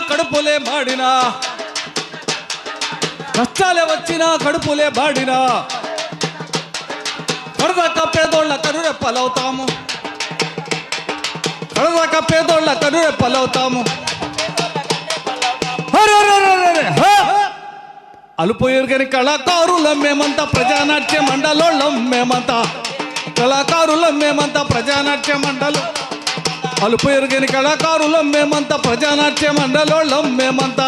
కడుపులే మాడినా కష్టాలే వచ్చినా కడుపులే బాడినా కడదాక పేదోళ్ళ కనురెప్పలవుతాము కడదాక పేదోళ్ళ కనురెప్పలవుతాము అలుపు ఎరుగని కళాకారులం మేమంతా ప్రజానాట్య మండలోళ్ళం మేమంతా కళాకారులం మేమంతా ప్రజానాట్య మండలం అలుపు ఎరుగని కళాకారులం మేమంతా ప్రజానాట్య మండలోళ్ళం మేమంతా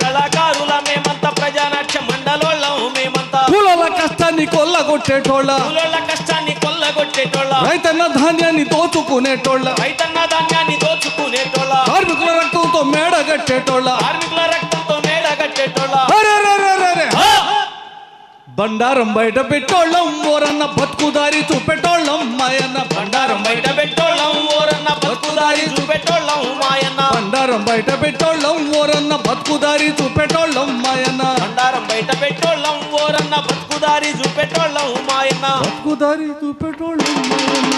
కళాకారులం మేమంతా ప్రజానాట్య మండలోళ్ళం మేమంతా కులాల కష్టాన్ని కొల్లగొట్టేటోళ్ళ రైతన్న ధాన్యాన్ని దోచుకునేటోళ్ళ కార్మికుల రక్తంతో మేడగట్టేటోళ్ళ బండారం బయట పెట్టోళ్ళం ఓరన్న బతుకుదారి చూపెట్టోళ్ళం మాయన్న బండారం బయట పెట్టోళ్ళం ఓరన్న బతుకుదారి చూపెట్టోళ్ళం మాయన్న బండారం బయట పెట్టోళ్ళం ఓరన్న బతుకుదారి చూపెట్టోళ్ళం మాయన్న బండారం బయట పెట్టోళ్ళం ఓరన్న బతుకుదారి చూపెట్టోళ్ళం మాయన్న బతుకుదారి చూపెట్టోళ్ళం మాయన్న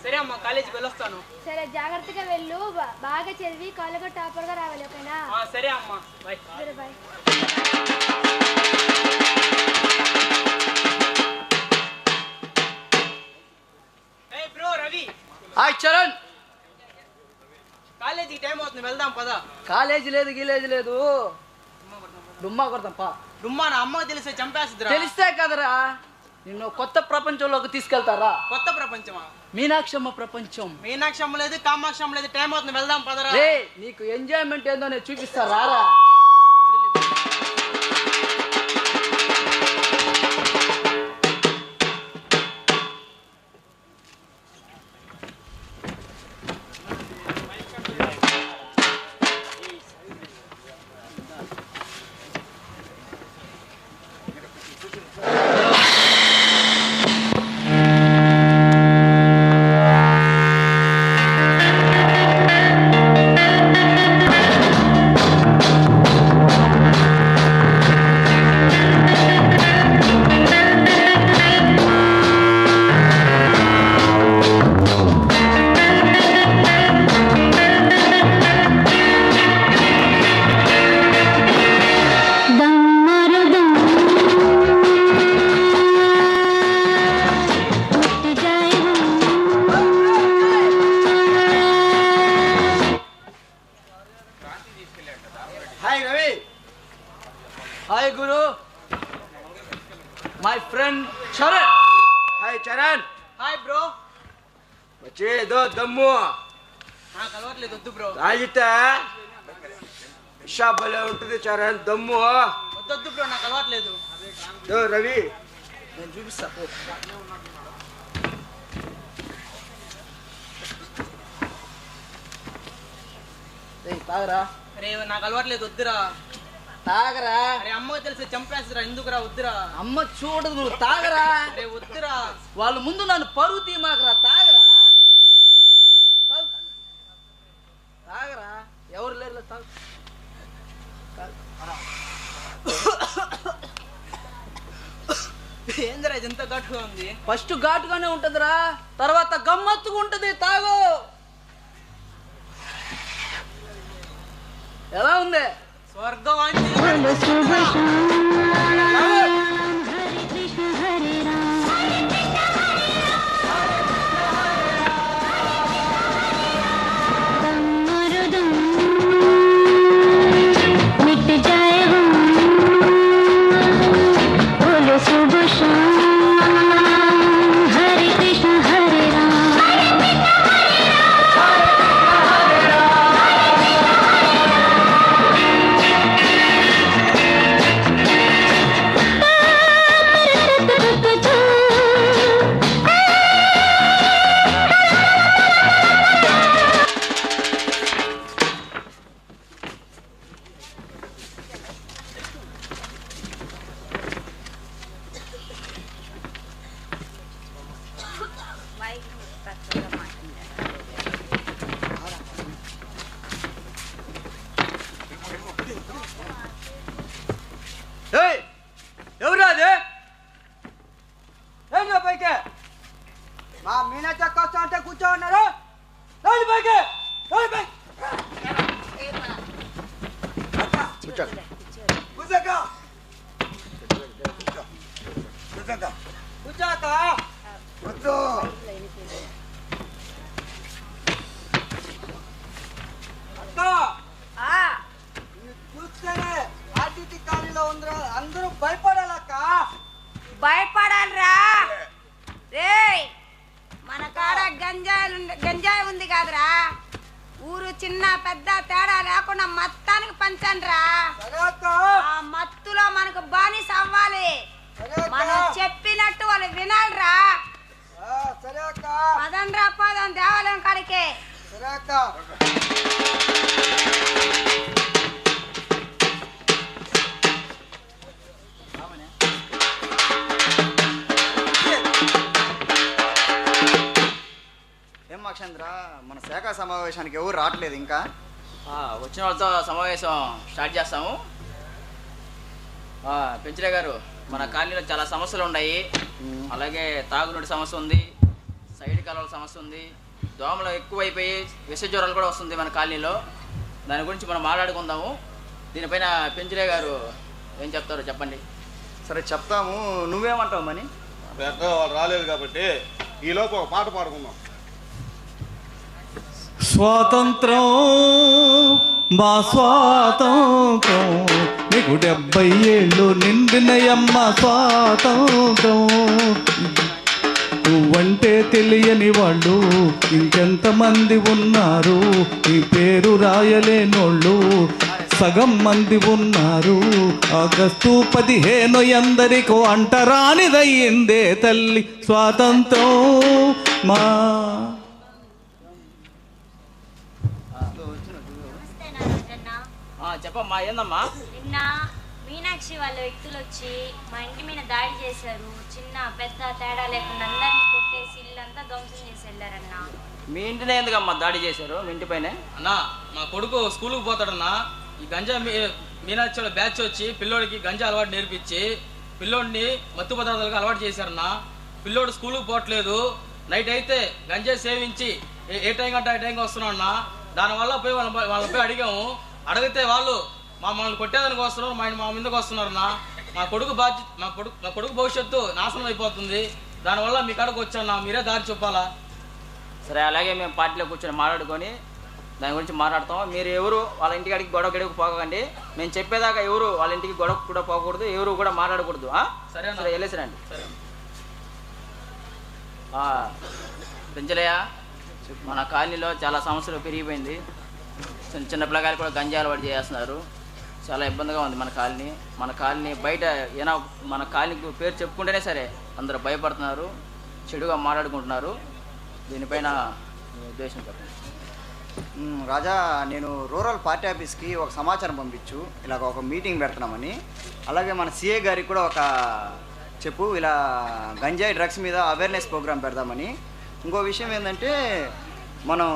సరే అమ్మా కాలేజీకి వెళ్ళొస్తాను. సరే జాగ్రత్తగా వెళ్ళు, బాగా చదివి కాలేజీలో టాపర్ గా రావాలి, ఓకేనా? సరే అమ్మా, బై. సరే బై. ఏయ్ బ్రో రవి. హాయ్ చరణ్. కాలేజీకి టైం అవుతుంది, వెళ్దాం పద. కాలేజీ లేదు గిలేజీ లేదు, డుమ్మా కొడతాం పా. డుమ్మా నా అమ్మకి తెలిస్తే చంపేస్తుందిరా. తెలిస్తే కదరా నిన్ను కొత్త ప్రపంచంలోకి తీసుకెళ్తారా. కొత్త ప్రపంచమా? మీనాక్షమ్మ ప్రపంచం. మీనాక్షమ్మ లేదు, కామాక్షమ్మ లేదు, టైం అవుతుంది, వెళ్దాం పదరా. నీకు ఎంజాయ్మెంట్ ఏందో నేను చూపిస్తా రారా. హాయ్ రవి. హాయ్ గురు, my friend Charan. Hi Charan. Hi bro. వచ్చేదో దమ్ము నాకు అలవాట్లేదు, వద్దు బ్రో. తాగితే షాబలే ఉంటుంది చరణ్, దమ్ము వద్దొద్దు బ్రో, నాకు అలవాట్లేదు. రవి నేను చూపిస్తా. తాగరా. అరే నాకు అలవాట్లేదు, వద్దురా. తాగరా. అరే అమ్మకి తెలిసి చంపేస్తురా, ఎందుకురా, వద్దురా. అమ్మ చూడదు, నువ్వు తాగరా. అరే వద్దురా. వాళ్ళ ముందు నన్ను పరువు తీమాకరా. తాగరా తాగరా, ఎవరు లేరు. తాగు. ఏందిరా ఇది ఎంత ఘాటుగా ఉంది? ఫస్ట్ ఘాటుగానే ఉంటదిరా, తర్వాత గమ్మత్తుగా ఉంటది. తాగు. ఎలా ఉంది? స్వర్గం భయపడాలక్క. భయపడాలిరా రే. మన కాడ గంజాయి ఉంది కాదురా. ఊరు చిన్న పెద్ద తేడా లేకుండా మొత్తానికి పంచండిరా. ఆ మత్తులో మనకు బానిస అవ్వాలి. మనం చెప్పినట్టు వాళ్ళు వినాలిరా. పదండ్రా పదం దేవాలయం కాడికి. ఏం అక్షంద్ర, మన శాఖ సమావేశానికి ఎవరు రావట్లేదు ఇంకా? వచ్చిన వాళ్ళతో సమావేశం స్టార్ట్ చేస్తాము. పెంచరే గారు, మన కాలనీలో చాలా సమస్యలు ఉన్నాయి. అలాగే తాగునీటి సమస్య ఉంది, సైడ్ కాలువల సమస్య ఉంది, దోమలు ఎక్కువైపోయి విష జ్వరాలు కూడా వస్తుంది మన కాలనీలో. దాని గురించి మనం మాట్లాడుకుందాము. దీనిపైన పెంచరే గారు ఏం చెప్తారో చెప్పండి. సరే చెప్తాము, నువ్వేమంటావు మని? వాళ్ళు రాలేదు కాబట్టి ఈలోపు ఒక పాట పాడుకుందాం. స్వాతంత్రం మా స్వాతంత్రం, నీకు 70 ఏళ్ళు నిండినయమ్మ స్వాతంత్రం. నువ్వంటే తెలియని వాళ్ళు ఇంకెంతమంది ఉన్నారు, నీ పేరు రాయలేనోళ్ళు సగం మంది ఉన్నారు. ఆగస్టు 15 ఎందరికో అంటరానిదయ్యిందే తల్లి స్వాతంత్రం మా. చెప్పమ్మా, ఏందమ్మా? నిన్న మీనాక్షి వాళ్ళ వ్యక్తులు వచ్చి మా ఇంటి మీద దాడి చేశారు. చిన్న పెద్ద తేడా లేకుండా అందరినీ కొట్టేసి ఇల్లంతా ధ్వంసం చేసి వెళ్ళారన్నా. మీ ఇంటినే ఎందుకమ్మా దాడి చేశారు? మీ ఇంటి పైన అన్నా, మా కొడుకు స్కూల్కి పోతాడన్నా. ఈ గంజా మీనాక్షి బ్యాచ్ వచ్చి పిల్లోడికి గంజా అలవాటు నేర్పించి పిల్లోడిని మత్తు పదార్థాలకు అలవాటు చేశారన్నా. పిల్లోడు స్కూల్కి పోవట్లేదు. నైట్ అయితే గంజా సేవించి ఏ టైం కంటే ఆ టైంకి వస్తున్నాడు అన్నా. దానివల్ల పోయి వాళ్ళపై అడిగాము. అడిగితే వాళ్ళు మమ్మల్ని కొట్టేదానికి వస్తున్నారు, మా మీదకి వస్తున్నారన్నా. మా కొడుకు భవిష్యత్తు నాశనం అయిపోతుంది. దానివల్ల మీ కాడకు వచ్చాను, మీరే దారి చెప్పాలా? సరే, అలాగే మేము పార్టీలో కూర్చొని మాట్లాడుకొని దాని గురించి మాట్లాడతాం. మీరు ఎవరు వాళ్ళ ఇంటికాడికి గొడవ పోకండి. మేము చెప్పేదాకా ఎవరు వాళ్ళ ఇంటికి గొడవ కూడా పోకూడదు, ఎవరు కూడా మాట్లాడకూడదు. సరే వెళ్ళేసిరండి. పెంచలేయా, మన కాలనీలో చాలా సమస్యలు పెరిగిపోయింది. చిన్న పిల్లగాయలు కూడా గంజా అలవాటు చేస్తున్నారు. చాలా ఇబ్బందిగా ఉంది మన కాలనీ బయట ఏనా మన కాలనీకి పేరు చెప్పుకుంటేనే సరే అందరూ భయపడుతున్నారు, చెడుగా మాట్లాడుకుంటున్నారు. దీనిపైన ఉద్దేశం చెప్పండి. రాజా, నేను రూరల్ పార్టీ ఆఫీస్కి ఒక సమాచారం పంపించు, ఇలాగ ఒక మీటింగ్ పెడుతున్నామని. అలాగే మన సిఏ గారికి కూడా ఒక చెప్పు, ఇలా గంజాయి డ్రగ్స్ మీద అవేర్నెస్ ప్రోగ్రామ్ పెడదామని. ఇంకో విషయం ఏంటంటే, మనం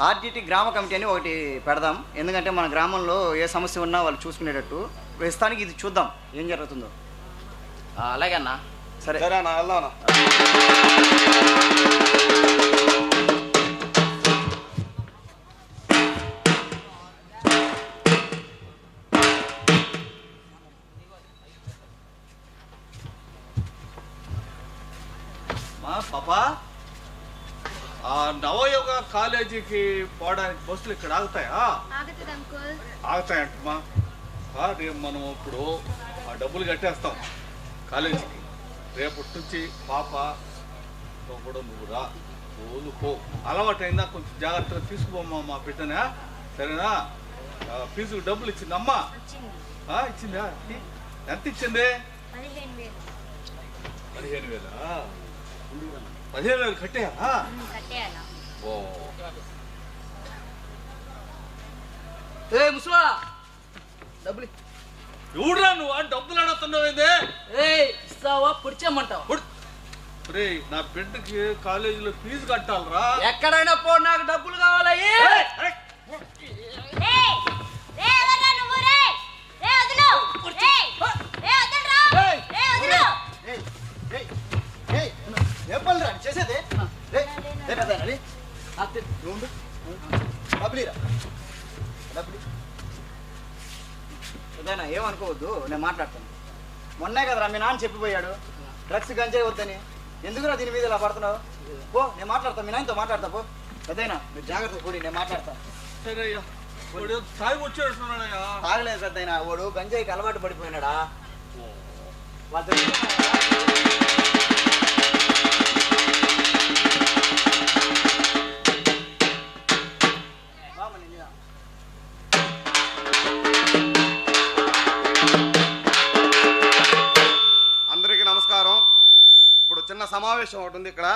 ఆర్డిటి గ్రామ కమిటీ అని ఒకటి పెడదాం. ఎందుకంటే మన గ్రామంలో ఏ సమస్య ఉన్నా వాళ్ళు చూసుకునేటట్టు. ప్రస్తుతానికి ఇది చూద్దాం ఏం జరుగుతుందో. అలాగే అన్న. సరే అన్న, వెళ్దాం. పాపా, ఆ నవయోగ కాలేజీకి పోవడానికి బస్సులు ఇక్కడ ఆగుతాయా? ఆగుతాయంటమ్మా. రేపు మనం ఇప్పుడు ఆ డబ్బులు కట్టేస్తాం కాలేజీకి. రేపటి నుంచి పాప కూడా నువ్వు రా, రోజు పో. అలవాటు అయిందా కొంచెం జాగ్రత్తగా తీసుకుపోమ్మా మా బిడ్డనా, సరేనా? ఫీజుకు డబ్బులు ఇచ్చిందమ్మా? ఇచ్చిందా? ఎంత ఇచ్చింది? 15,000. 15,000 కట్టేయాలా? ఓ, ముసలా డబ్బులు ఎవడురా నువ్వు? డబ్బులు అడుగుతున్నావు ఏంది? ఇస్తావా పుడిచేయమంటావా? నా బిడ్డకి కాలేజీలో ఫీజు కట్టాలరా. ఎక్కడైనా పో, నాకు డబ్బులు కావాలి. చేసేదే ఏమనుకోవద్దు, నేను మాట్లాడతాను. మొన్నే కదరా మీ నాన్న చెప్పిపోయాడు డ్రగ్స్ గంజాయి వద్దని. ఎందుకురా దీని మీద ఇలా పడుతున్నావు? పో, నేను మాట్లాడతాను, మీ నాయనతో మాట్లాడతా. పో పెద్దయినా, మీరు జాగ్రత్త కూడి, నేను మాట్లాడతాను. సరే అయ్యా, తాగి వచ్చేస్తున్నాడయ్యా. తాగలేదు పెద్దయినా, వాడు గంజాయికి అలవాటు పడిపోయినాడా. అందరికీ నమస్కారం. ఇప్పుడు చిన్న సమావేశం ఒకటి ఉంది ఇక్కడ.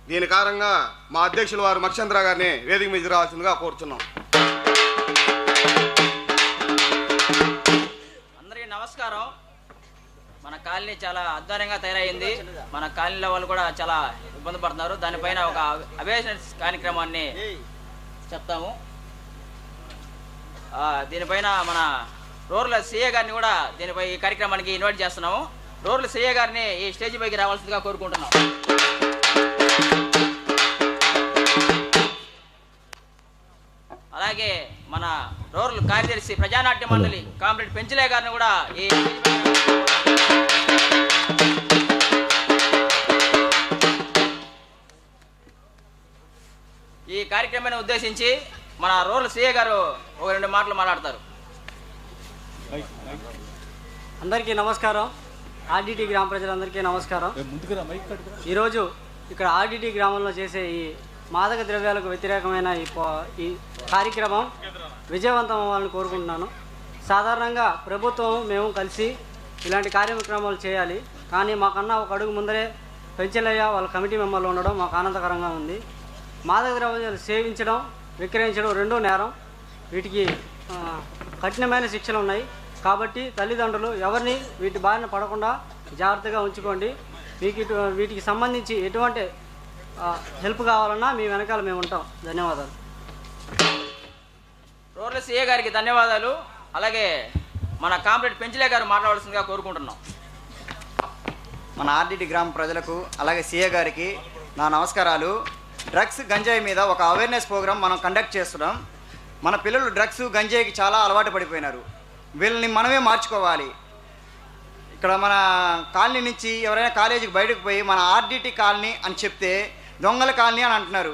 దీని కారణంగా మా అధ్యక్షులు వారు మక్షేంద్ర గారిని వేదిక మీద రావాల్సిందిగా కోరుచున్నాం. అందరికీ నమస్కారం. మన కాలనీ చాలా అధ్వానంగా తయారైంది. మన కాలనీలో వాళ్ళు కూడా చాలా ఇబ్బంది పడుతున్నారు. దానిపైన ఒక అవేర్నెస్ కార్యక్రమాన్ని చెప్తాము. దీనిపైన మన రూరల్ సిఏ గారిని కూడా దీనిపై ఈ కార్యక్రమానికి ఇన్వైట్ చేస్తున్నాము. రూరల్ సిఏ గారిని ఈ స్టేజ్ పైకి రావాల్సిందిగా కోరుకుంటున్నాం. అలాగే మన రూరల్ కార్యదర్శి ప్రజానాట్య మండలి కామ్రేడ్ పెంచలే గారిని కూడా ఈ కార్యక్రమాన్ని ఉద్దేశించి మన రూరల్ సిఏ గారు ఒక 2 మాటలు మాట్లాడతారు. అందరికీ నమస్కారం. ఆర్డిటి గ్రామ ప్రజలందరికీ నమస్కారం. ఈరోజు ఇక్కడ ఆర్డిటి గ్రామంలో చేసే ఈ మాదక ద్రవ్యాలకు వ్యతిరేకమైన ఈ కార్యక్రమం విజయవంతం అవ్వాలని కోరుకుంటున్నాను. సాధారణంగా ప్రభుత్వం మేము కలిసి ఇలాంటి కార్యక్రమాలు చేయాలి. కానీ మాకన్నా ఒక అడుగు ముందరే పెంచలయ్య వాళ్ళ కమిటీ మెంబర్లు ఉండడం మాకు ఆనందకరంగా ఉంది. మాదక ద్రవ్యాలు సేవించడం, విక్రయించడం 2 నేరం. వీటికి కఠినమైన శిక్షలు ఉన్నాయి. కాబట్టి తల్లిదండ్రులు ఎవరిని వీటి బారిన పడకుండా జాగ్రత్తగా ఉంచుకోండి. వీటికి సంబంధించి ఎటువంటి హెల్ప్ కావాలన్నా మీ వెనకాల మేము ఉంటాం. ధన్యవాదాలు. రూరల్ సిఏ గారికి ధన్యవాదాలు. అలాగే మన కామ్రేడ్ పెంచలే గారు మాట్లాడాల్సిందిగా కోరుకుంటున్నాం. మన ఆర్డిటి గ్రామ ప్రజలకు అలాగే సిఏ గారికి నా నమస్కారాలు. డ్రగ్స్ గంజాయి మీద ఒక అవేర్నెస్ ప్రోగ్రాం మనం కండక్ట్ చేస్తున్నాం. మన పిల్లలు డ్రగ్స్ గంజాయికి చాలా అలవాటు పడిపోయినారు. వీళ్ళని మనమే మార్చుకోవాలి. ఇక్కడ మన కాలనీ నుంచి ఎవరైనా కాలేజీకి బయటకు పోయి మన ఆర్డిటి కాలనీ అని చెప్తే దొంగల కాలనీ అని అంటున్నారు.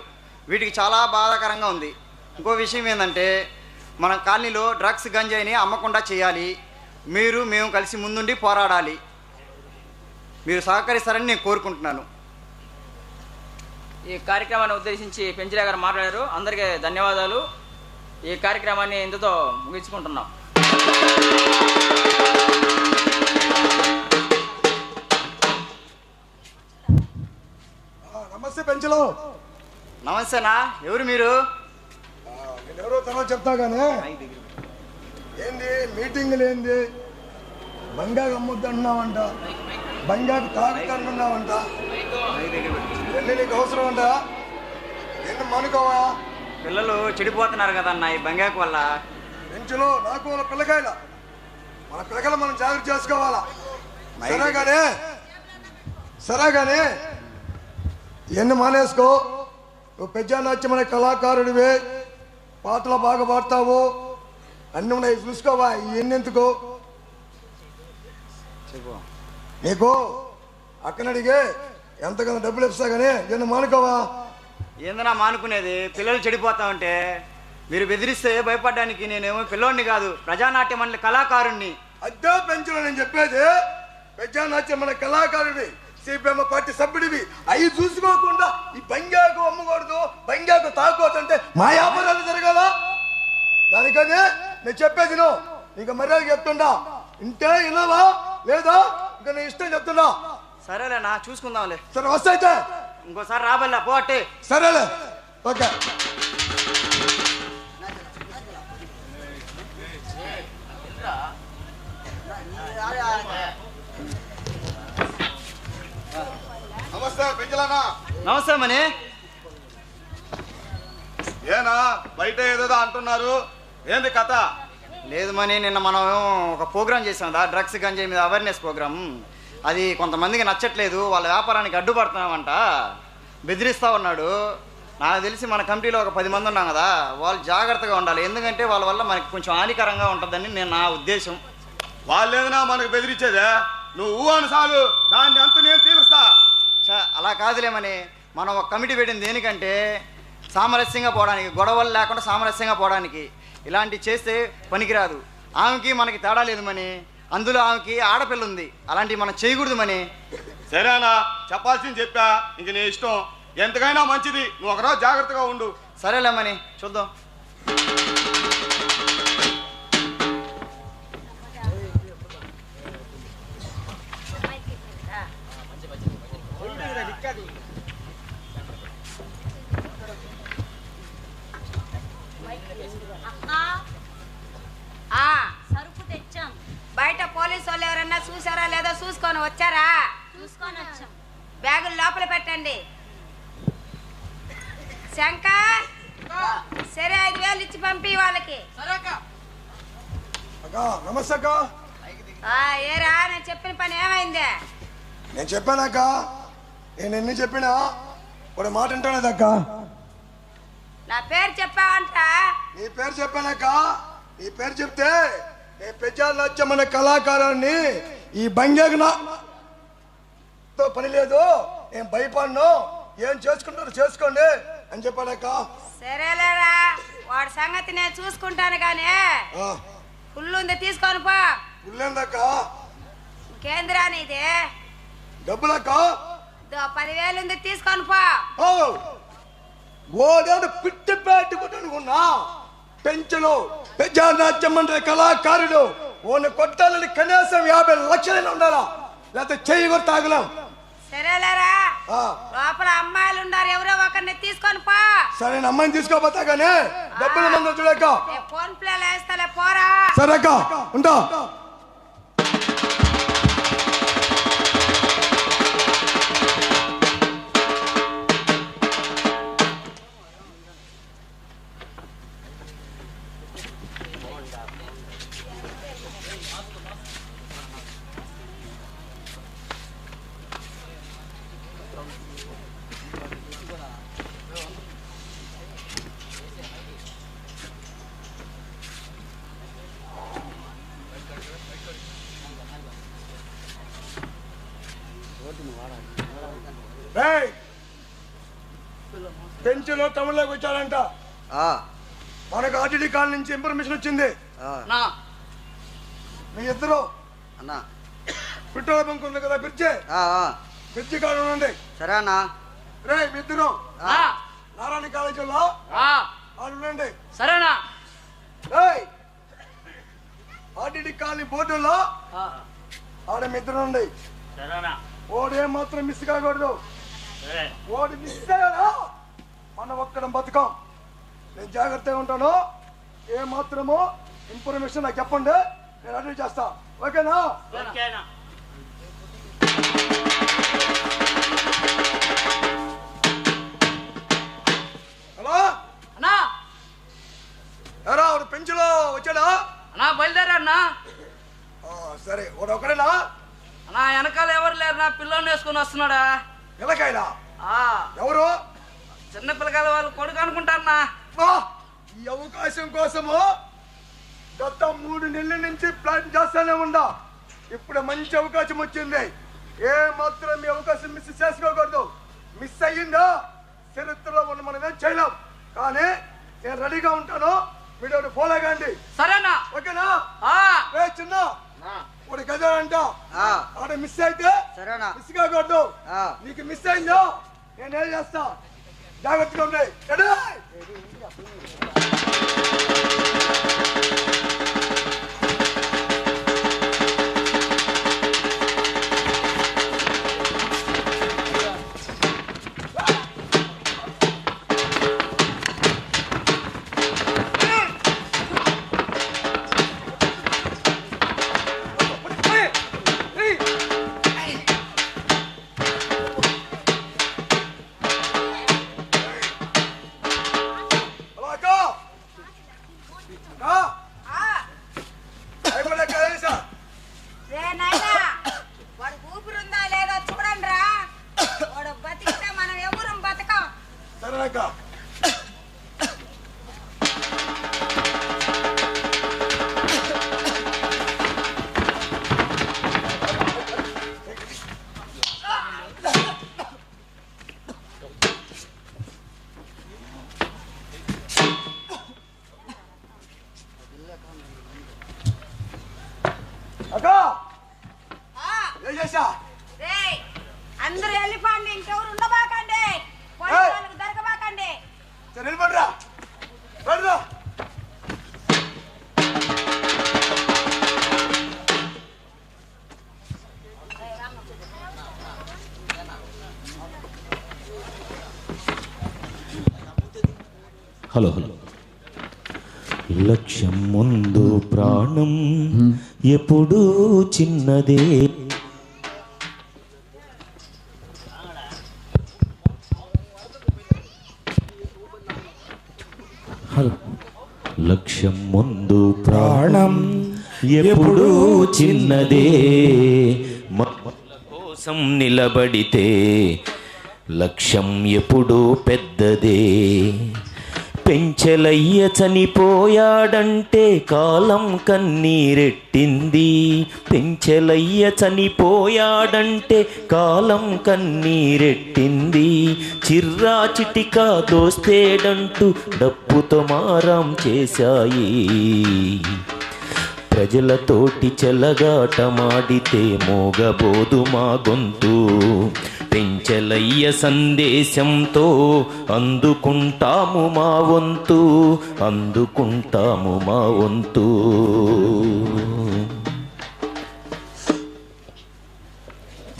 వీటికి చాలా బాధాకరంగా ఉంది. ఇంకో విషయం ఏంటంటే మన కాలనీలో డ్రగ్స్ గంజాయిని అమ్మకుండా చేయాలి. మేము కలిసి ముందుండి పోరాడాలి. మీరు సహకరిస్తారని నేను కోరుకుంటున్నాను. ఈ కార్యక్రమాన్ని ఉద్దేశించి పెంచలే గారు మాట్లాడారు. అందరికీ ధన్యవాదాలు. ఈ కార్యక్రమాన్ని ఇంతతో ముగించుకుంటున్నాం. నమస్తే పెంచలో. నమస్తేనా. ఎవరు మీరు? నేను ఎవరో తర్వాత చెప్తా కానీ ఏంది మీటింగ్లు ఏంది? బంగాకు అమ్మొద్దు అంటున్నావంట, బంగాకు తాగుతానున్నావంట. ఎన్ని నీకు అవసరం అంట? ఎన్ని మనుకోవా? పిల్లలు చెడిపోతున్నారు కదన్న ఈ బంగాకు వల్ల. పెంచులో నాకు వాళ్ళ పిల్లకాయల మన పిల్లకాయలు మనం జాగ్రత్త చేసుకోవాలా. సరే కానీ ఎన్ని మానేసుకో. నువ్వు పెద్ద కళాకారుడివే, పాటలు బాగా పాడతావు, అన్నీ ఉన్నాయి చూసుకోవా. ఎన్నెందుకు నీకు అక్కనడిగే ఎంతకన్నా డబ్బులు ఇస్తా కానీ ఎన్ని మానుకోవా. ఏందన్నా మానుకునేది? పిల్లలు చెడిపోతా ఉంటే మీరు బెదిరిస్తే భయపడడానికి నేనేమో పిల్లోడిని కాదు, ప్రజానాట్య మండలి కళాకారుణ్ణి. అదే పెంచులో నేను చెప్పేది. ప్రజానాట్య మన కళాకారుడి, సిపిఎం పార్టీ సభ్యుడివి. అవి చూసుకోకుండా ఈ బంగాకు అమ్మకూడదు, బంగాకు తాగకూడదు అంటే మా వ్యాపారాలు జరగాల. దానికనే నేను చెప్పేది నువ్వు ఇంకా మర్యాద చెప్తుండా. ఇంటే ఇలావా లేదా ఇంకా నేను ఇష్టం చెప్తున్నా. సరేలేనా, చూసుకుందాంలే. సరే వస్తాయితే ఇంకోసారి రాబల్లా పో అట్టే. సరేలే, ఓకే. నమస్తే పెంచలానా. నమస్తే మని. ఏనా బయట ఏదేదో అంటున్నారు, ఏంది కథ? లేదు మని, నిన్న మనం ఒక ప్రోగ్రాం చేసాం కదా, డ్రగ్స్ గంజాయి మీద అవేర్నెస్ ప్రోగ్రామ్. అది కొంతమందికి నచ్చట్లేదు, వాళ్ళ వ్యాపారానికి అడ్డుపడుతున్నామంట, బెదిరిస్తూ ఉన్నాడు. నాకు తెలిసి మన కమిటీలో ఒక 10 మంది ఉన్నాం కదా, వాళ్ళు జాగ్రత్తగా ఉండాలి. ఎందుకంటే వాళ్ళ వల్ల మనకి కొంచెం హానికరంగా ఉంటుందని నేను నా ఉద్దేశం. వాళ్ళేదైనా మనకు బెదిరించేదే, నువ్వు అని చాలు, దాన్ని అంత నేను తీరుస్తా. అలా కాదులేమని, మనం ఒక కమిటీ పెట్టింది దేనికంటే సామరస్యంగా పోవడానికి, గొడవలు లేకుండా సామరస్యంగా పోవడానికి. ఇలాంటివి చేస్తే పనికిరాదు. ఆమెకి మనకి తేడా లేదు మని. అందులో ఆమెకి ఆడపిల్ల ఉంది. అలాంటివి మనం చేయకూడదు మని. సరేనా, చెప్పాల్సింది చెప్పా, ఇంక నీ ఇష్టం. ఎంతకైనా మంచిది, నువ్వు ఒకరోజు జాగ్రత్తగా ఉండు. సరేలేమని, చూద్దాం. సరుకు తెచ్చాం. బయట పోలీసు వాళ్ళు ఎవరన్నా చూసారా లేదో చూసుకొని వచ్చారా? చూసుకొని వచ్చాం. బ్యాగులు లోపల పెట్టండి. శంకర్, సరే 5,000 ఇచ్చి పంపి వాళ్ళకి. నమస్తే అక్క. ఏరా, నేను చెప్పిన పని ఏమైంది? నేను చెప్పానక్క, నేను ఎన్ని చెప్పినా ఒక మాట వింటానేదక్క. నా పేరు చెప్పావంట? నీ పేరు చెప్పానక్క. నీ పేరు చెప్తే నేను పెద్దాలు నచ్చమనే కళాకారాన్ని ఈ బంగాకు నాతో పని లేదు, నేను భయపడను, ఏం చేసుకుంటారు చేసుకోండి అని చెప్పానక్క. సరేలేరా, వాడి సంగతి నేను చూసుకుంటాను కానీ ఫుల్ ఉంది, తీసుకొని పో. ఫుల్లేందక్క? ఇంకేందిరా నీది? డబ్బులక్క? 10,000 ఉంది, తీసుకొని పో. ఓడేడు పిట్టి పెట్టుకుంటున్నా పెంచను పెద్దాచమ్మంటే కళాకారుడు ఓని కొట్టాలని కనీసం 50 లక్షలైనా ఉండాలా, లేకపోతే చెయ్యి కూడా తాగలేం. సరేలేరా, లోపల అమ్మాయిలు ఉన్నారు, ఎవరో ఒకరిని తీసుకొని పో. సరే, నేను అమ్మాయిని తీసుకోపోతా కానీ డబ్బులు మంది చూడక. ఫోన్ ప్లేలో వేస్తాలే, పోరా. సరే అక్క, ఉంటా. పెంచులో తమిళలోకి వచ్చాడంట. మనకు ఆర్టీడీ కాల్ నుంచి ఇన్ఫర్మేషన్ వచ్చింది. మీ ఇద్దరు అన్నా పెట్రోల్ బంక్ ఉంది కదా, బ్రిడ్జి కాడ ఉండండి. సరే అన్నా. రే, మీ ఇద్దరు నారాయణ కాలేజీలో ఉండండి. సరేనా? ఆర్టీడీ కాలనీ బోర్డులో ఆడ మీ ఇద్దరు ఉండండి. ఓడే మాత్రం మిస్ కాకూడదు. ఓడి మిస్ అయ్యాడా మనం ఒక్కడం బతుకం. నేను జాగ్రత్తగా ఉంటాను, ఏ మాత్రమో ఇన్ఫర్మేషన్ నాకు చెప్పండి, నేను అడ్రస్ చేస్తా. ఓకేనా? హలో అన్నా, ఎవరా వాడు పెంచులో వచ్చాడా? అన్నా బయలుదేరా. సరే, వాడు ఒకడేనా? అన్నా వెనకాల ఎవరు లేరు, నా పిల్లని వేసుకొని వస్తున్నాడా? పిల్లకాయలా? ఎవరు? చిన్న పిల్లకాయల వాళ్ళు కొడుకు అనుకుంటారన్నా. ఈ అవకాశం కోసము గత 3 నెలల నుంచి ప్లాన్ చేస్తానే ఉందా. ఇప్పుడు మంచి అవకాశం వచ్చింది, ఏ మాత్రం ఈ అవకాశం మిస్ చేసుకోకూడదు. మిస్ అయ్యిందా చరిత్రలో ఉన్న మనం ఏం చేయలేం. కానీ నేను రెడీగా ఉంటాను, మీరు ఫాలో కాండి. సరేనా? ఓకేనా? చిన్న వాడి గజ అంట ఆడ మిస్ అయితే మిస్ కాకూడదు. నీకు మిస్ అయిందో నేనేం చేస్తా, జాగ్రత్తగా ఉన్నాయి. వాడు ఊపిరుందా లేదో చూడండి రా. వాడు బతికితే మనం ఎవరు బతకం. సరేనక్క. అక్క చేశా. అందరూ వెళ్ళిపోండి, ఇంకెవరు ఉండబాకండి, పోలీసులకు దొరకబాకండి. సరే వెళ్ళిపోండిరా, రండిరా. హలో లక్ష్యం ముందు ప్రాణం ఎప్పుడూ చిన్నదే. లక్ష్యం ముందు ప్రాణం ఎప్పుడూ చిన్నదే. మనుషుల కోసం నిలబడితే లక్ష్యం ఎప్పుడూ పెద్దదే. పెంచెలయ్య చనిపోయాడంటే కాలం కన్నీరెట్టింది. పెంచెలయ్య చనిపోయాడంటే కాలం కన్నీరెట్టింది. చిర్రా చిటికా దోస్తేడంటూ డప్పుతో మారం చేశాయి. ప్రజలతోటి చెలగాటమాడితే మోగబోదు మా గొంతు. పెంచెలయ్య సందేశంతో అందుకుంటాము మా వంతు, అందుకుంటాము మా వంతు.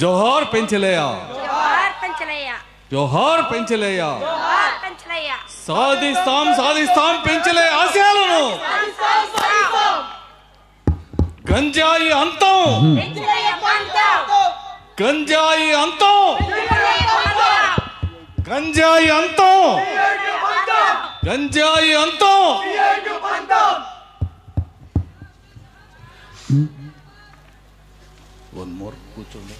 జోహార్ పెంచలయ్య, జోహార్ పెంచలయ్య, జోహార్ పెంచలయ్య. జోహార్ పెంచలయ్య. సాధిస్తాం సాధిస్తాం పెంచలే ఆశయాలను. గంజాయి అంతం, గంజాయి అంతం, గంజాయి అంతం, గంజాయి అంతం. వన్ మోర్ కూర్చోండి.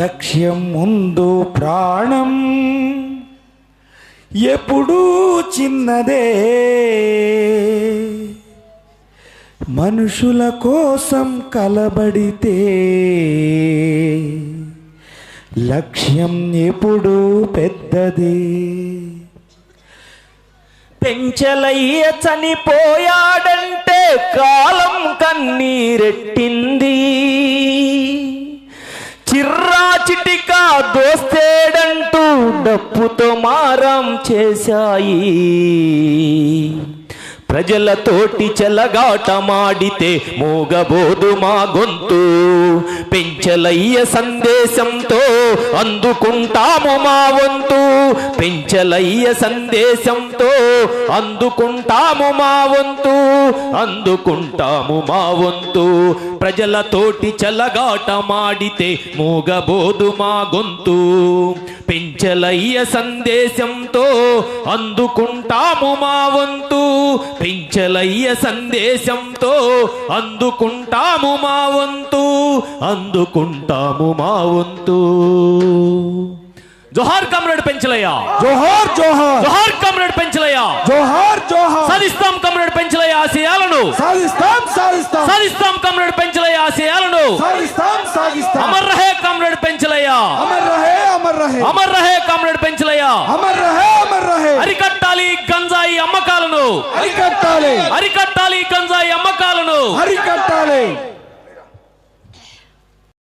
లక్ష్యం ముందు ప్రాణం ఎప్పుడూ చిన్నదే. మనుషుల కోసం కలబడితే లక్ష్యం ఎప్పుడూ పెద్దదే. పెంచెలయ్య చనిపోయాడంటే కాలం కన్నీరెట్టింది. చిర్రా చిటికా దోస్తేడంటూ డప్పుతో మారం చేశాయి. ప్రజలతోటి చెలగాటమాడితే మోగబోదు మా గొంతు. పెంచెలయ్య సందేశంతో అందుకుంటాము మా వంతు. పెంచెలయ్య సందేశంతో అందుకుంటాము మా వంతు, అందుకుంటాము మా వంతు. ప్రజలతోటి చెలగాటమాడితే మోగబోదు మా గొంతు. పెంచెలయ్య సందేశంతో అందుకుంటాము మా వంతు. పెంచెలయ్య సందేశంతో అందుకుంటాము మా వంతు, అందుకుంటాము మా వంతు. జోహార్ కామ్రేడ్ పెంచలయ్య, జోహార్ జోహార్, జోహార్ కామ్రేడ్ పెంచలయ్య, జోహార్ జోహార్. సాధిస్తాం కామ్రేడ్ పెంచలయ్య ఆశయాలను, సాధిస్తాం సాధిస్తాం, సాధిస్తాం కామ్రేడ్ పెంచలయ్య ఆశయాలను, సాధిస్తాం సాధిస్తాం. అమర్ రహే కామ్రేడ్ పెంచలయ్య, అమర్ రహే అమర్ రహే, అమర్ రహే కామ్రేడ్ పెంచలయ్య, అమర్ రహే అమర్ రహే. అరికట్టాలి గంజాయి అమ్మకాలను, అరికట్టాలి, అరికట్టాలి గంజాయి అమ్మకాలను, అరికట్టాలి.